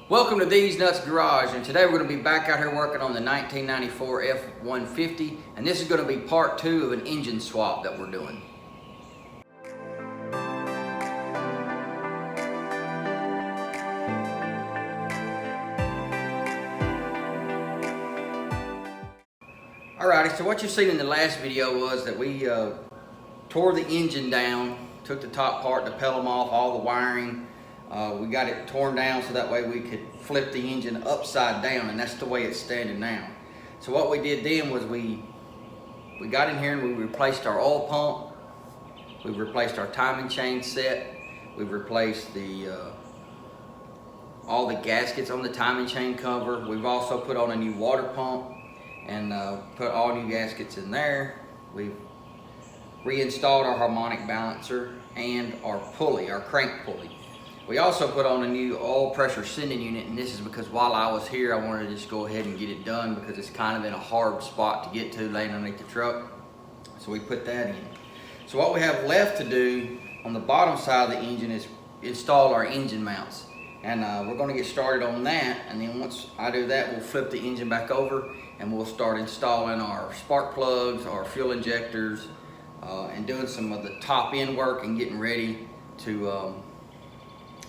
Welcome to Thez Nutz Garage, and today we're going to be back out here working on the 1994 F-150, and this is going to be part 2 of an engine swap that we're doing. Alrighty, so what you've seen in the last video was that we tore the engine down, took the top part, the pelham off, all the wiring. We got it torn down so that way we could flip the engine upside down, and that's the way it's standing now. So what we did then was we got in here and we replaced our oil pump, we replaced our timing chain set, we've replaced all the gaskets on the timing chain cover. We've also put on a new water pump and put all new gaskets in there. We've reinstalled our harmonic balancer and our pulley, our crank pulley. We also put on a new oil pressure sending unit, and this is because while I was here, I wanted to just go ahead and get it done because it's kind of in a hard spot to get to laying underneath the truck. So we put that in. So what we have left to do on the bottom side of the engine is install our engine mounts. And we're going to get started on that, and then once I do that, we'll flip the engine back over and we'll start installing our spark plugs, our fuel injectors, and doing some of the top end work and getting ready to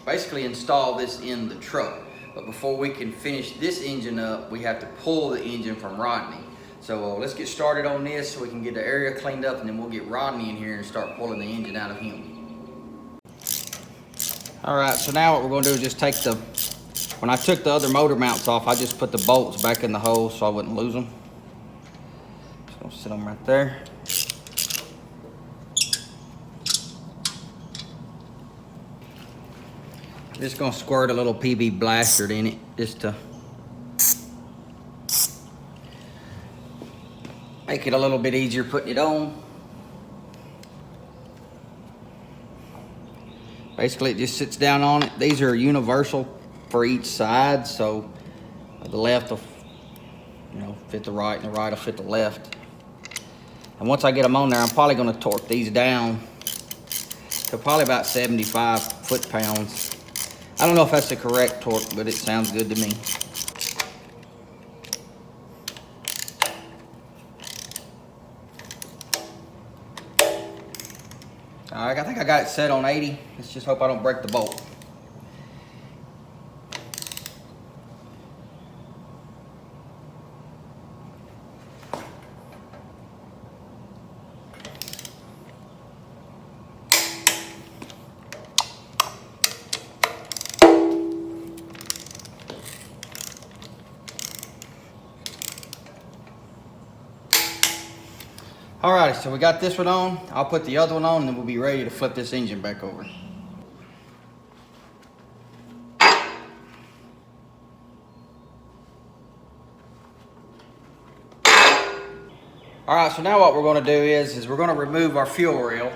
basically install this in the truck. But before we can finish this engine up, we have to pull the engine from Rodney. So let's get started on this so we can get the area cleaned up, and then we'll get Rodney in here and start pulling the engine out of him. All right, so now what we're gonna do is just take when I took the other motor mounts off, I just put the bolts back in the hole so I wouldn't lose them. Just gonna sit them right there. Just gonna squirt a little PB blaster in it just to make it a little bit easier putting it on. Basically, it just sits down on it. These are universal for each side, so the left will, fit the right, and the right will fit the left. And once I get them on there, I'm probably gonna torque these down to probably about 75 foot-pounds. I don't know if that's the correct torque, but it sounds good to me. All right, I think I got it set on 80. Let's just hope I don't break the bolt. Alrighty, so we got this one on. I'll put the other one on, and then we'll be ready to flip this engine back over. Alright, so now what we're going to do is we're going to remove our fuel rail.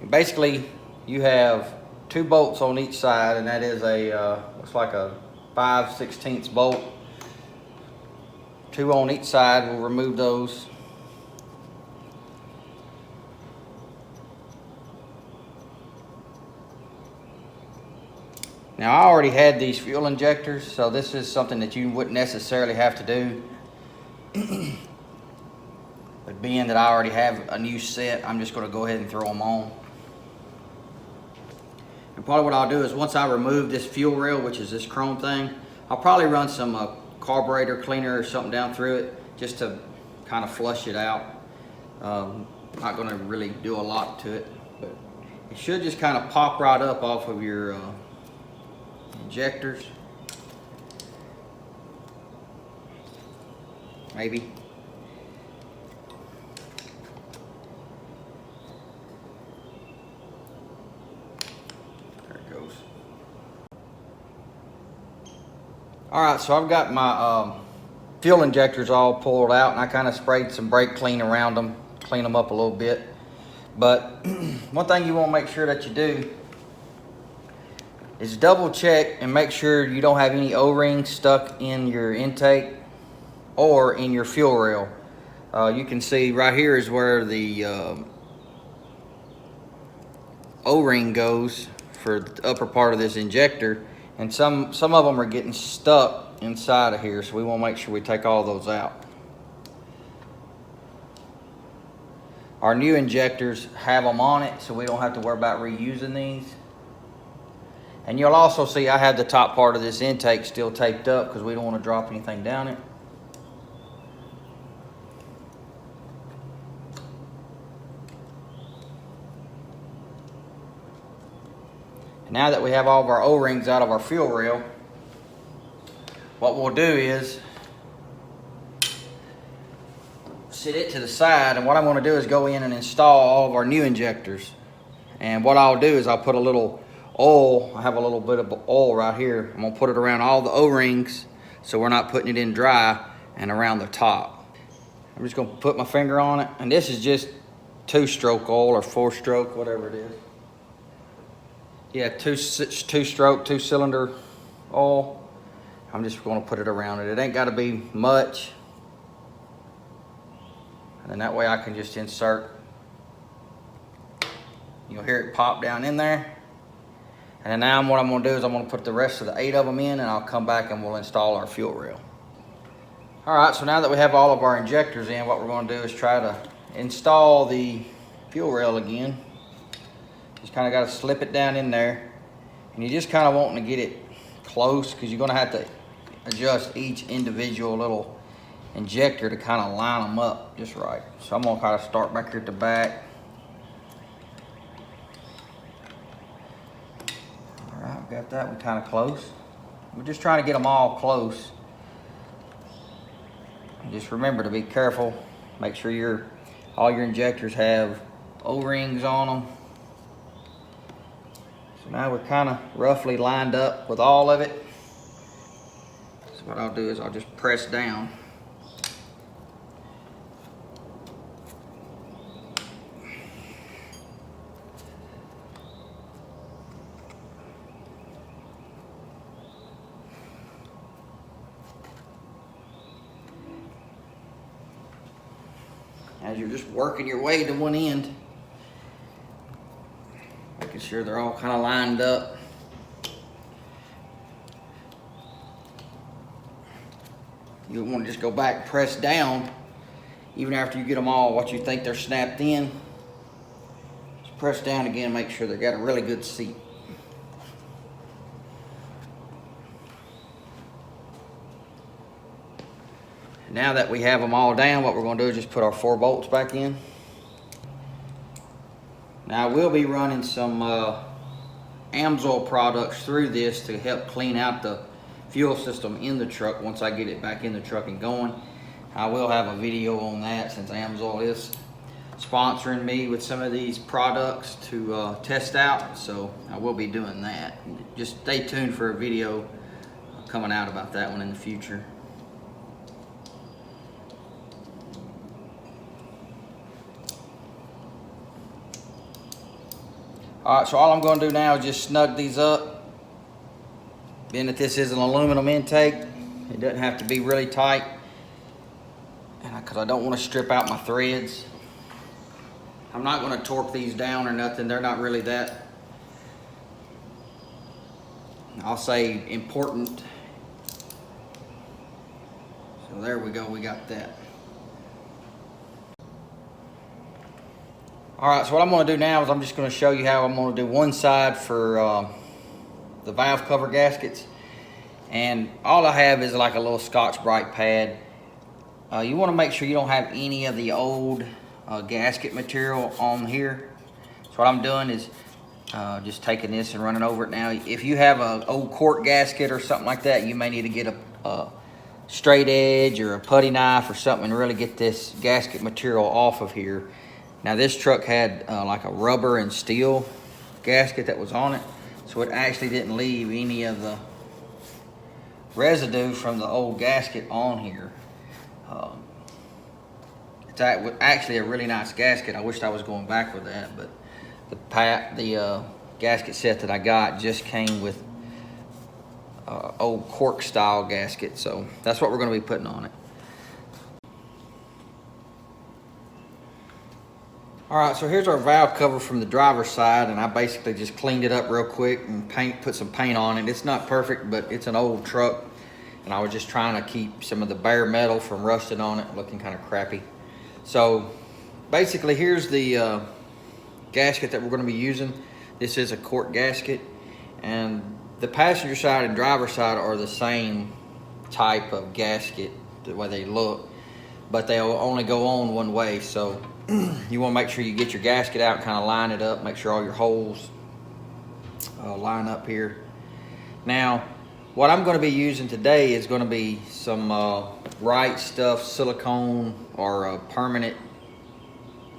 Basically, you have 2 bolts on each side, and that is looks like a 5/16 bolt. 2 on each side. We'll remove those. Now, I already had these fuel injectors, so this is something that you wouldn't necessarily have to do. But being that I already have a new set, I'm just going to go ahead and throw them on. And probably what I'll do is once I remove this fuel rail, which is this chrome thing, I'll probably run some carburetor cleaner or something down through it just to kind of flush it out. Not going to really do a lot to it, but it should just kind of pop right up off of your injectors. Maybe. There it goes. All right, so I've got my fuel injectors all pulled out, and I kind of sprayed some brake clean around them, clean them up a little bit. But one thing you want to make sure that you do is double check and make sure you don't have any O-rings stuck in your intake or in your fuel rail. You can see right here is where the O-ring goes for the upper part of this injector, and some of them are getting stuck inside of here, so we want to make sure we take all those out. Our new injectors have them on it, so we don't have to worry about reusing these. And you'll also see I have the top part of this intake still taped up because we don't want to drop anything down it. And now that we have all of our O-rings out of our fuel rail, what we'll do is sit it to the side, and what I'm going to do is go in and install all of our new injectors. And what I'll do is I'll put a little oil, I have a little bit of oil right here. I'm going to put it around all the O-rings so we're not putting it in dry, and around the top. I'm just going to put my finger on it, and this is just 2-stroke oil or 4-stroke, whatever it is. Yeah, two-stroke, 2-cylinder oil. I'm just going to put it around it. It ain't got to be much. And that way I can just insert. You'll hear it pop down in there. And then now what I'm going to do is I'm going to put the rest of the 8 of them in, and I'll come back and we'll install our fuel rail. All right, so now that we have all of our injectors in, what we're going to do is try to install the fuel rail again. Just kind of got to slip it down in there. And you just kind of wanting to get it close because you're going to have to adjust each individual little injector to kind of line them up just right. So I'm gonna kind of start back here at the back. All right, we got that one kind of close. We're just trying to get them all close. And just remember to be careful. Make sure all your injectors have O-rings on them. So now we're kind of roughly lined up with all of it. So what I'll do is I'll just press down. As you're just working your way to one end, making sure they're all kind of lined up. You want to just go back and press down, even after you get them all what you think they're snapped in. Just press down again, make sure they've got a really good seat. Now that we have them all down, what we're going to do is just put our 4 bolts back in. Now I will be running some Amsoil products through this to help clean out the fuel system in the truck once I get it back in the truck and going. I will have a video on that since Amsoil is sponsoring me with some of these products to test out, so I will be doing that. Just stay tuned for a video coming out about that one in the future. All right, so all I'm going to do now is just snug these up. Being that this is an aluminum intake, it doesn't have to be really tight, and because I don't want to strip out my threads. I'm not going to torque these down or nothing. They're not really that, I'll say, important. So there we go, we got that. All right, so what I'm going to do now is I'm just going to show you how I'm going to do one side for the valve cover gaskets. And all I have is like a little Scotch-Brite pad. You want to make sure you don't have any of the old gasket material on here. So what I'm doing is just taking this and running over it now. If you have an old cork gasket or something like that, you may need to get a straight edge or a putty knife or something and really get this gasket material off of here. Now this truck had like a rubber and steel gasket that was on it, so it actually didn't leave any of the residue from the old gasket on here. It's actually a really nice gasket. I wished I was going back with that, but the gasket set that I got just came with old cork style gasket, so that's what we're going to be putting on it. All right, so here's our valve cover from the driver's side, and I basically just cleaned it up real quick and put some paint on it. It's not perfect, but it's an old truck, and I was just trying to keep some of the bare metal from rusting on it, looking kind of crappy. So basically, here's the gasket that we're going to be using. This is a quart gasket, and the passenger side and driver's side are the same type of gasket, the way they look, but they'll only go on one way. So you want to make sure you get your gasket out and kind of line it up, make sure all your holes line up here. Now, what I'm going to be using today is going to be some Right Stuff silicone or permanent.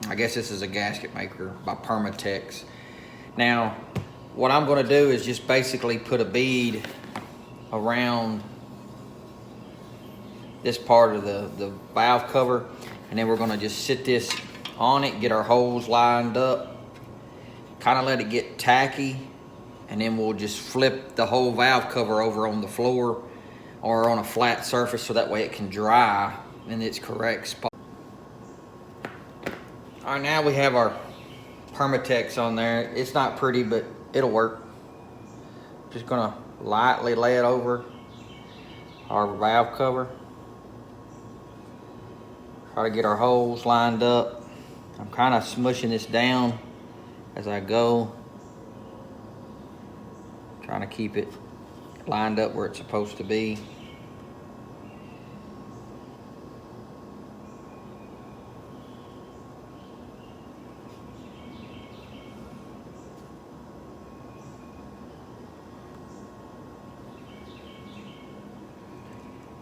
I guess this is a Gasket Maker by Permatex. Now, what I'm going to do is just basically put a bead around this part of the valve cover, and then we're going to just sit this on it, get our holes lined up, kind of let it get tacky, and then we'll just flip the whole valve cover over on the floor or on a flat surface so that way it can dry in its correct spot. All right, now we have our Permatex on there. It's not pretty, but it'll work. Just gonna lightly lay it over our valve cover. Try to get our holes lined up. I'm kind of smushing this down as I go, trying to keep it lined up where it's supposed to be.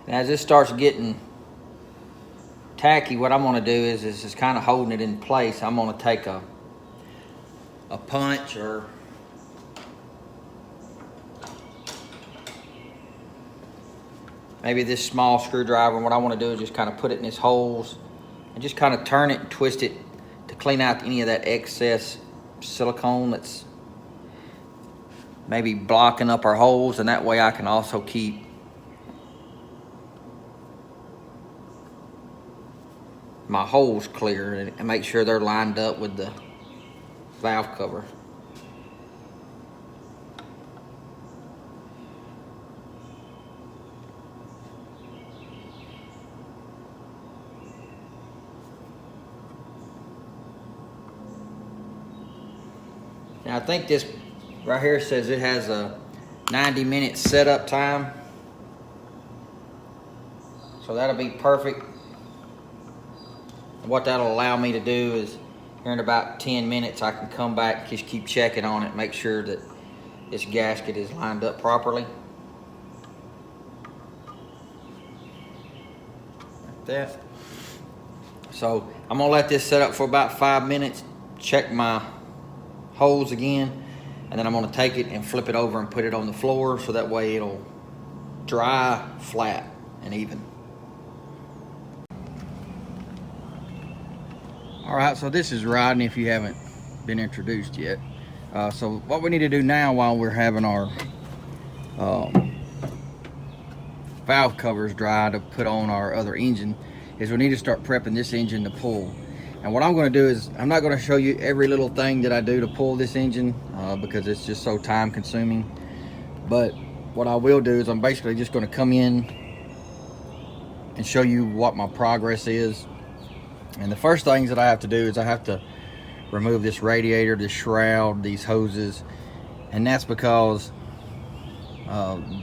And as this starts getting tacky, what I'm going to do is just kind of holding it in place. I'm going to take a punch or maybe this small screwdriver, and what I want to do is just kind of put it in its holes and just kind of turn it and twist it to clean out any of that excess silicone that's maybe blocking up our holes, and that way I can also keep my holes clear and make sure they're lined up with the valve cover. Now I think this right here says it has a 90-minute setup time, so that'll be perfect. What that'll allow me to do is here in about 10 minutes I can come back, just keep checking on it, make sure that this gasket is lined up properly. Like that. So I'm gonna let this set up for about 5 minutes, check my holes again, and then I'm gonna take it and flip it over and put it on the floor so that way it'll dry flat and even. All right, so this is Rodney, if you haven't been introduced yet. So what we need to do now while we're having our valve covers dry to put on our other engine is we need to start prepping this engine to pull. And what I'm going to do is I'm not going to show you every little thing that I do to pull this engine because it's just so time consuming. But what I will do is I'm basically just going to come in and show you what my progress is. And the first things that I have to do is I have to remove this radiator, this shroud, these hoses, and that's because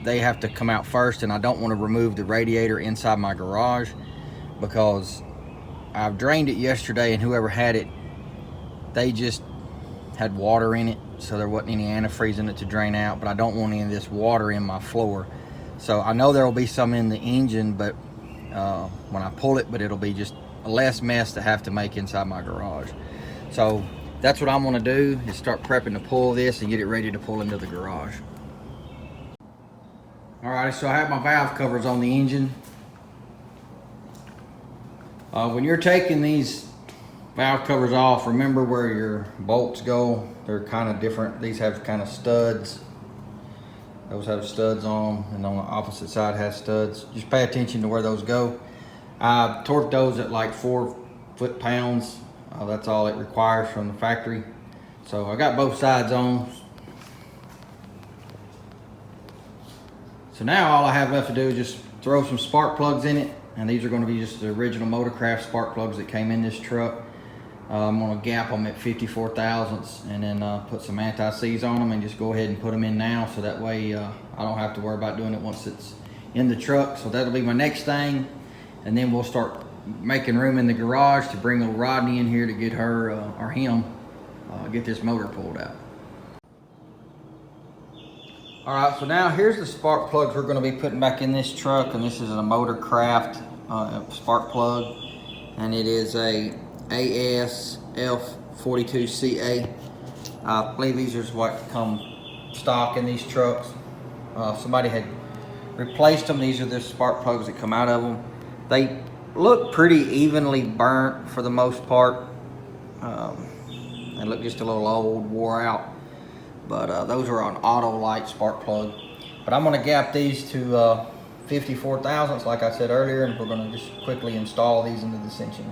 they have to come out first, and I don't want to remove the radiator inside my garage because I've drained it yesterday, and whoever had it, they just had water in it, so there wasn't any antifreeze in it to drain out, but I don't want any of this water in my floor. So I know there will be some in the engine, but when I pull it, but it'll be just less mess to have to make inside my garage. So that's what I'm going to do, is start prepping to pull this and get it ready to pull into the garage. Alright, so I have my valve covers on the engine. When you're taking these valve covers off, remember where your bolts go. They're kind of different. These have kind of studs. Those have studs on them, and on the opposite side has studs. Just pay attention to where those go. I torqued those at like 4 foot-pounds. That's all it requires from the factory. So I got both sides on. So now all I have left to do is just throw some spark plugs in it. And these are going to be just the original Motorcraft spark plugs that came in this truck. I'm going to gap them at 54 thousandths and then put some anti-seize on them and just go ahead and put them in now, so that way I don't have to worry about doing it once it's in the truck. So that'll be my next thing, and then we'll start making room in the garage to bring old Rodney in here to get her or him get this motor pulled out. All right, so now here's the spark plugs we're going to be putting back in this truck, and this is a Motorcraft spark plug, and it is a ASF42CA. I believe these are what come stock in these trucks. Somebody had replaced them. These are the spark plugs that come out of them. They look pretty evenly burnt for the most part. They look just a little old, wore out. But those are an auto light spark plug. But I'm gonna gap these to 54 thousandths like I said earlier, and we're gonna just quickly install these into the engine.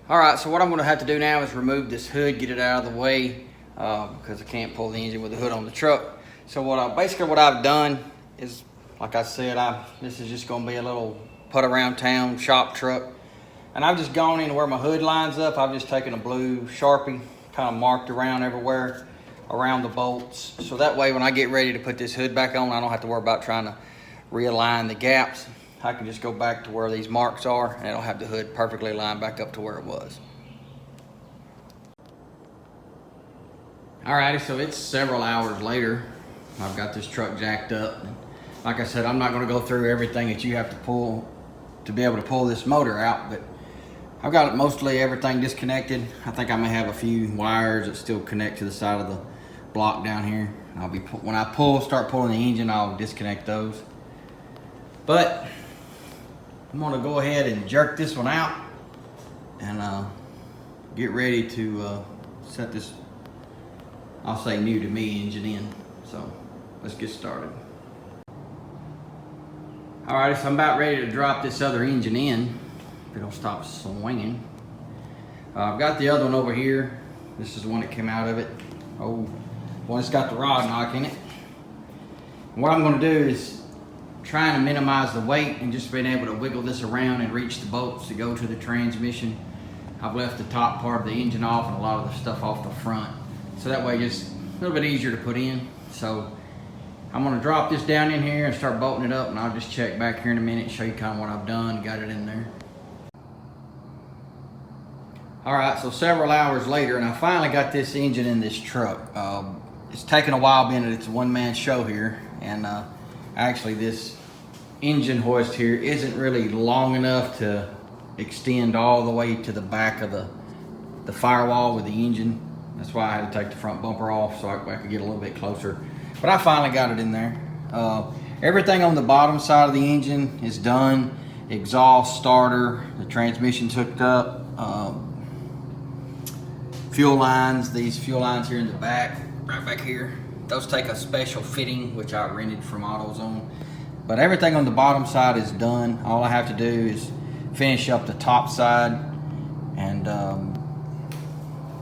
All right, so what I'm gonna have to do now is remove this hood, get it out of the way, because I can't pull the engine with the hood on the truck. So basically what I've done is, like I said, this is just gonna be a little put around town shop truck. And I've just gone in where my hood lines up. I've just taken a blue Sharpie, kind of marked around everywhere, around the bolts. So that way when I get ready to put this hood back on, I don't have to worry about trying to realign the gaps. I can just go back to where these marks are, and it'll have the hood perfectly lined back up to where it was. Alrighty, so it's several hours later. I've got this truck jacked up. Like I said, I'm not gonna go through everything that you have to pull to be able to pull this motor out, but I've got mostly everything disconnected. I think I may have a few wires that still connect to the side of the block down here. When I start pulling the engine, I'll disconnect those. But I'm gonna go ahead and jerk this one out and get ready to set this, I'll say new to me, engine in. So let's get started. Alright, so I'm about ready to drop this other engine in. If it'll stop swinging. I've got the other one over here. This is the one that came out of it. Oh, one that's got the rod knock in it. And what I'm gonna do is trying to minimize the weight and just being able to wiggle this around and reach the bolts to go to the transmission. I've left the top part of the engine off and a lot of the stuff off the front. So that way just a little bit easier to put in. So I'm gonna drop this down in here and start bolting it up, and I'll just check back here in a minute and show you kind of what I've done, got it in there. All right, so several hours later, and I finally got this engine in this truck. It's taken a while being that it's a one-man show here, and actually this engine hoist here isn't really long enough to extend all the way to the back of the firewall with the engine. That's why I had to take the front bumper off so I could get a little bit closer. But I finally got it in there. Everything on the bottom side of the engine is done. Exhaust, starter, the transmission's hooked up. Fuel lines, these fuel lines here in the back, right back here, those take a special fitting, which I rented from AutoZone. But everything on the bottom side is done. All I have to do is finish up the top side and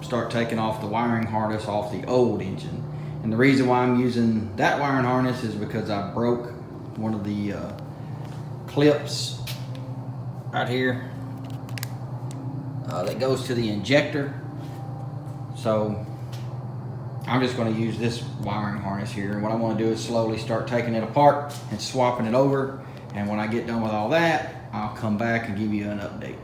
start taking off the wiring harness off the old engine. And the reason why I'm using that wiring harness is because I broke one of the clips right here that goes to the injector. So I'm just going to use this wiring harness here, and what I want to do is slowly start taking it apart and swapping it over, and when I get done with all that, I'll come back and give you an update.